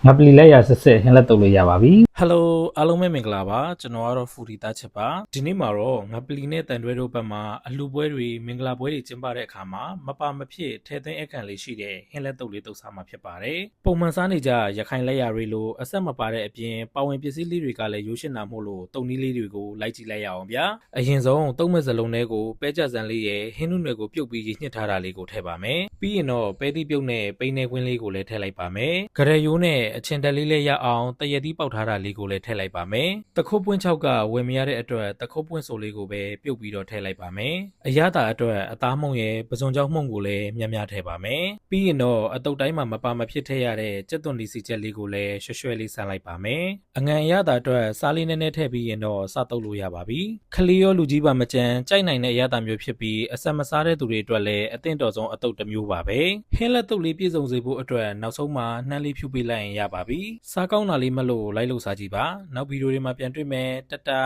ငါပလီလက်ရဆက်ဆက်ဟင်းလက်တုပ်လို့ရပါပြီ Hello အားလုံးပဲမင်္ဂလာပါကျွန်တော်ကတော့ဖူဒီသားချစ်ပါဒီနေ့မှာတော့ငါပလီနဲ့တန်တွဲတို့ဘက်မှာအလှပွဲတွေမင်္ဂလာပွဲတွေကျင်းပတဲ့အခါမှာမပါမဖြစ်ထဲသွင်းအခန့်လေးရှိတဲ့ဟင်းလက်တုပ်လေးတုပ်စားမှာဖြစ်ပါတယ်ပုံမှန်စားနေကြရခိုင်လက်ရတွေလိုအဆက်မပါတဲ့အပြင်ပါဝင်ပစ္စည်းလေးတွေကလည်းရိုးရှင်းတာမို့လို့တုံနည်းလေးတွေကိုလိုက်ကြည့်လိုက်ရအောင်ဗျာအရင်ဆုံးသုံးမဲ့စလုံးတွေကိုပဲကြစံလေးရဲ့ဟင်းနုနယ်ကိုပြုတ်ပြီးညှစ်ထားတာလေးကိုထည့်ပါမယ်ပြီးရင်တော့ပဲတိပြုတ်နဲ့ပိန်းနေခွင်းလေးကိုလည်းထည့်လိုက်ပါမယ်ဂရရိုးနဲ့အချင်တက်လေးလေးရအောင်တရက်သီးပေါက်ထားတာလေးကိုလည်းထည့်လိုက်ပါမယ်တခုတ်ပွင့်ချောက်ကဝယ်မရတဲ့အတွက်တခုတ်ပွင့်ဆိုလေးကိုပဲပြုတ်ပြီးတော့ထည့်လိုက်ပါမယ်အရသာအတွက်အသားမှုန့်ရဲ့ပစုံကြောင်းမှုန့်ကိုလည်းများများထည့်ပါမယ်ပြီးရင်တော့အတုပ်တိုင်းမှာမပါမဖြစ်ထည့်ရတဲ့ကြက်သွန်ဒီစီချက်လေးကိုလည်းရွှဲရွှဲလေးဆန်းလိုက်ပါမယ်အငံအရသာအတွက်စားလေးနည်းနည်းထည့်ပြီးရင်တော့စတုပ်လို့ရပါပြီခလီရောလူကြီးပါမကြမ်းကြိုက်နိုင်တဲ့အရသာမျိုးဖြစ်ပြီးအဆက်မစားတဲ့သူတွေအတွက်လည်းအသင့်တော်ဆုံးအတုပ်တစ်မျိုးပါပဲဟင်းလက်တုပ်လေးပြည့်စုံစေဖို့အတွက်နောက်ဆုံးမှာနှမ်းလေးဖြူပေးလိုက်ရင်ရပါပြီစားကောင်းတာလေးမလို့လိုက်လို့စားကြည့်ပါနောက်ဗီဒီယိုတွေမှာပြန်တွေ့မယ်တတာ